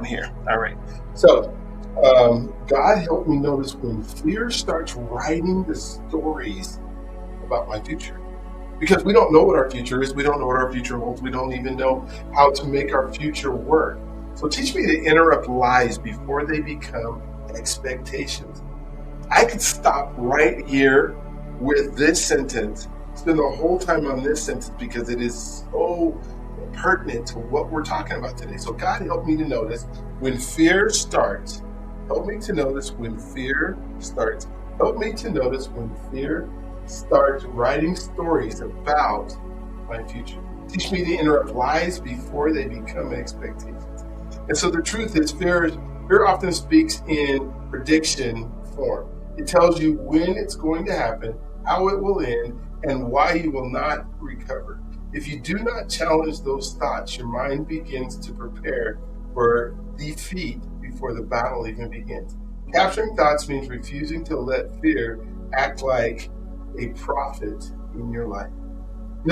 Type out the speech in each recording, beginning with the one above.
on here. All right. So, God helped me notice when fear starts writing the stories about my future. Because we don't know what our future is. We don't know what our future holds. We don't even know how to make our future work. So teach me to interrupt lies before they become expectations. I could stop right here with this sentence, spend the whole time on this sentence because it is so pertinent to what we're talking about today. So God help me to notice when fear starts. Help me to notice when fear starts. Help me to notice when fear starts writing stories about my future. Teach me to interrupt lies before they become expectations. And so the truth is, fear often speaks in prediction form. It tells you when it's going to happen, how it will end, and why you will not recover. If you do not challenge those thoughts, your mind begins to prepare for defeat before the battle even begins. Capturing thoughts means refusing to let fear act like a prophet in your life.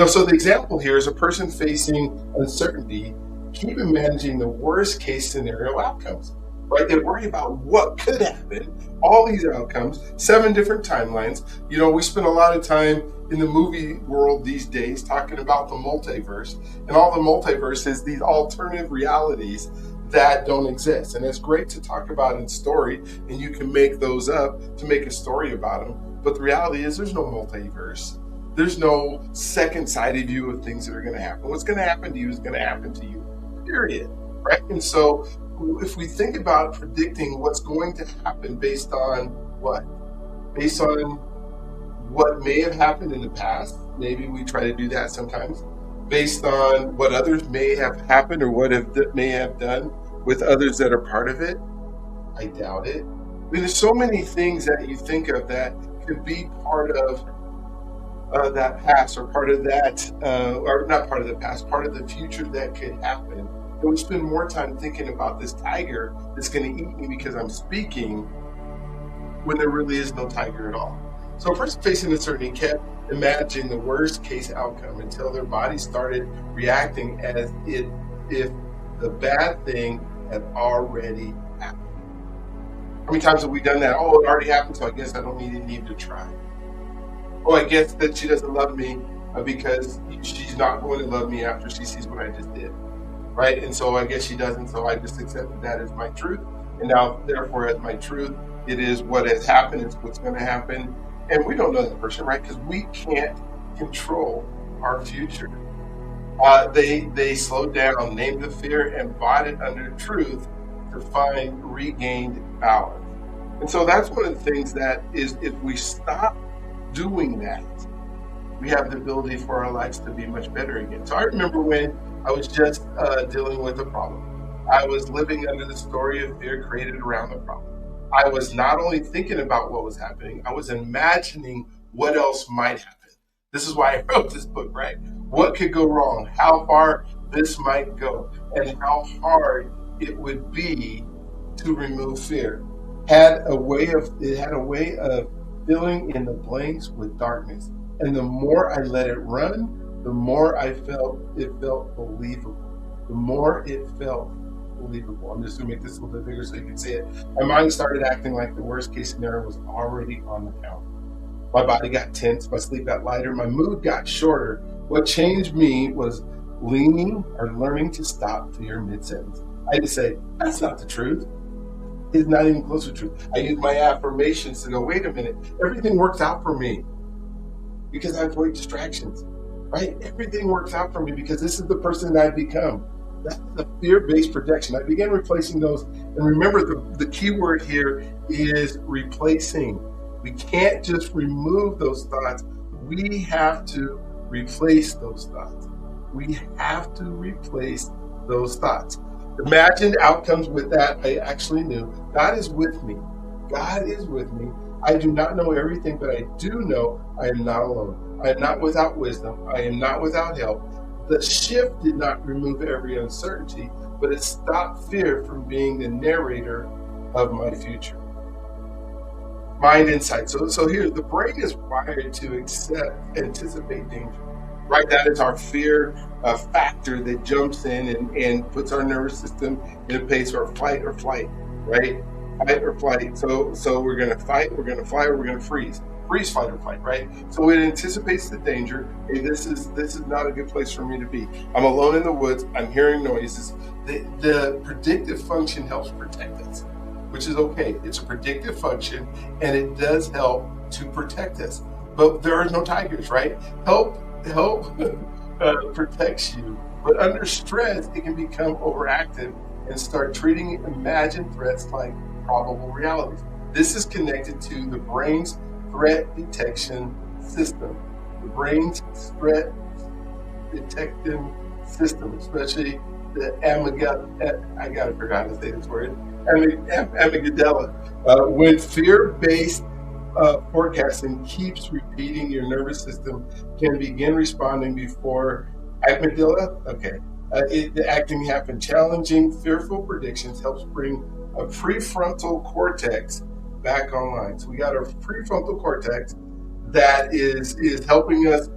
So the example here is a person facing uncertainty, keep imagining the worst case scenario outcomes, right? They worry about what could happen, all these outcomes, 7 different timelines. We spend a lot of time in the movie world these days talking about the multiverse, and all the multiverse is these alternative realities that don't exist. And it's great to talk about in story, and you can make those up to make a story about them. But the reality is there's no multiverse. There's no second-sided view of things that are going to happen. What's going to happen to you is going to happen to you, period, right? And so if we think about predicting what's going to happen based on what? Based on what may have happened in the past, maybe we try to do that sometimes, based on what others may have happened or may have done with others that are part of it, I doubt it. There's so many things that you think of that could be part of that past, or part of that, or not part of the past, part of the future that could happen. And we spend more time thinking about this tiger that's going to eat me because I'm speaking, when there really is no tiger at all. So a person facing uncertainty kept imagining the worst case outcome until their body started reacting as if the bad thing had already happened. How many times have we done that? Oh, it already happened, so I guess I don't need to try. Oh, I guess that she doesn't love me because she's not going to love me after she sees what I just did, right? And so I guess she doesn't, so I just accepted that as my truth. And now, therefore, as my truth, it is what has happened, it's what's going to happen. And we don't know that person, right? Because we can't control our future. They slowed down, named the fear, and bought it under truth to find regained balance. And so that's one of the things that is, if we stop doing that, we have the ability for our lives to be much better again. So I remember when I was just dealing with a problem. I was living under the story of fear created around the problem. I was not only thinking about what was happening, I was imagining what else might happen. This is why I wrote this book, right? What could go wrong? How far this might go? And how hard it would be to remove fear. It had a way of filling in the blanks with darkness. And the more I let it run, the more it felt believable. The more it felt believable. I'm just going to make this a little bit bigger so you can see it. My mind started acting like the worst case scenario was already on the count. My body got tense, my sleep got lighter, my mood got shorter. What changed me was learning to stop fear mid-sentence. I had to say, that's not the truth. It's not even close to the truth. I use my affirmations to go, wait a minute, everything works out for me because I avoid distractions, right? Everything works out for me because this is the person that I've become. That's the fear-based projection. I began replacing those. And remember, the key word here is replacing. We can't just remove those thoughts. We have to replace those thoughts. We have to replace those thoughts. Imagined outcomes with that, I actually knew God is with me. God is with me. I do not know everything, but I do know I am not alone. I am not without wisdom. I am not without help. The shift did not remove every uncertainty, but it stopped fear from being the narrator of my future. Mind insight. So here, the brain is wired to anticipate danger, right? That is our fear a factor that jumps in and puts our nervous system in a place for fight or flight, right? Fight or flight. So we're going to fight, we're going to fly, or we're going to freeze. Freeze, fight, or flight, right? So it anticipates the danger. Hey, this is not a good place for me to be. I'm alone in the woods. I'm hearing noises. The predictive function helps protect us, which is okay. It's a predictive function, and it does help to protect us. But there are no tigers, right? Help protects you. But under stress, it can become overactive and start treating imagined threats like probable realities. This is connected to the brain's threat detection system. The brain's threat detection system, especially the amygdala. I gotta figure out how to say this word. Amygdala. When fear-based forecasting keeps repeating, your nervous system can begin responding before amygdala. Okay. The acting happen. Challenging, fearful predictions helps bring a prefrontal cortex back online. So we got our prefrontal cortex that is helping us,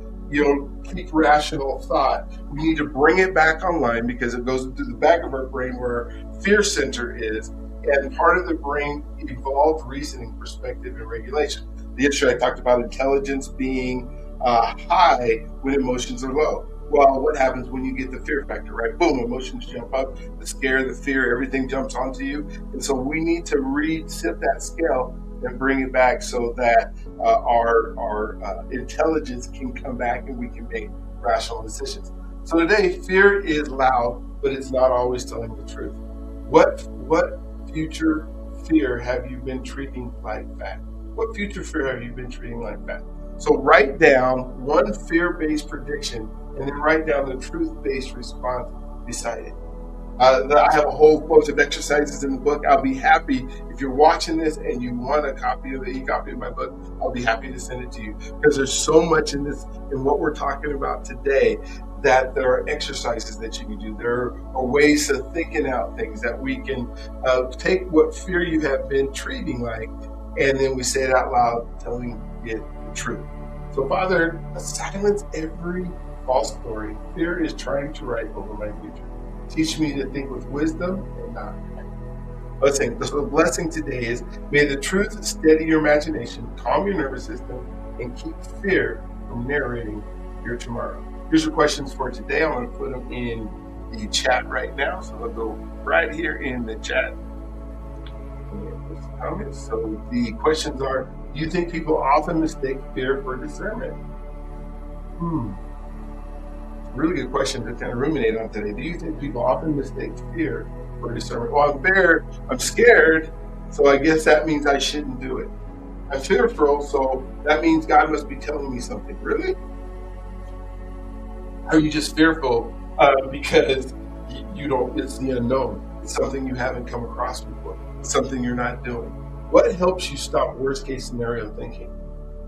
keep rational thought. We need to bring it back online because it goes into the back of our brain where our fear center is, and part of the brain evolved reasoning, perspective, and regulation. Yesterday I talked about intelligence being high when emotions are low. Well, what happens when you get the fear factor, right? Boom, emotions jump up, the scare, the fear, everything jumps onto you. And so we need to reset that scale and bring it back so that our intelligence can come back and we can make rational decisions. So today, fear is loud, but it's not always telling the truth. What future fear have you been treating like that? What future fear have you been treating like that? So write down one fear-based prediction and then write down the truth-based response beside it. I have a whole bunch of exercises in the book. I'll be happy if you're watching this and you want a copy of my book. I'll be happy to send it to you because there's so much in what we're talking about today, that there are exercises that you can do. There are ways of thinking out things that we can take what fear you have been treating like, and then we say it out loud, telling it the truth. So, Father, silence every false story fear is trying to write over my future. Teach me to think with wisdom and not panic. Let's sing. So the blessing today is, may the truth steady your imagination, calm your nervous system, and keep fear from narrating your tomorrow. Here's your questions for today. I'm going to put them in the chat right now. So they'll go right here in the chat. So the questions are, do you think people often mistake fear for discernment? Really good question to kind of ruminate on today. Do you think people often mistake fear for discernment? Well, I'm scared, so I guess that means I shouldn't do it. I'm fearful, so that means God must be telling me something. Really? Are you just fearful because you don't? It's the unknown. It's something you haven't come across before. It's something you're not doing. What helps you stop worst case scenario thinking?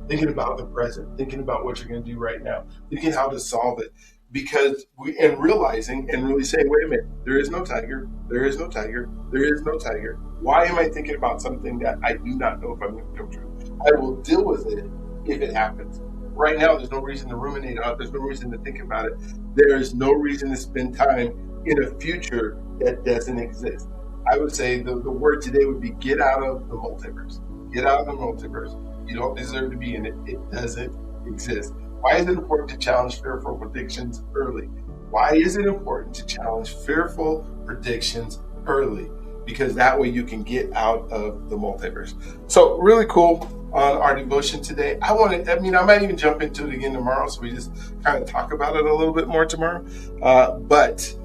Thinking about the present, thinking about what you're going to do right now, thinking how to solve it. Because realizing and really saying, wait a minute, there is no tiger, there is no tiger, there is no tiger. Why am I thinking about something that I do not know if I'm going to come true? I will deal with it if it happens. Right now, there's no reason to ruminate on it. There's no reason to think about it. There is no reason to spend time in a future that doesn't exist. I would say the word today would be get out of the multiverse. Get out of the multiverse. You don't deserve to be in it. It doesn't exist. Why is it important to challenge fearful predictions early? Why is it important to challenge fearful predictions early? Because that way you can get out of the multiverse. So really cool on our devotion today. I might even jump into it again tomorrow, so we just kind of talk about it a little bit more tomorrow. But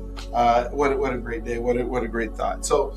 what a great day. What a great thought. So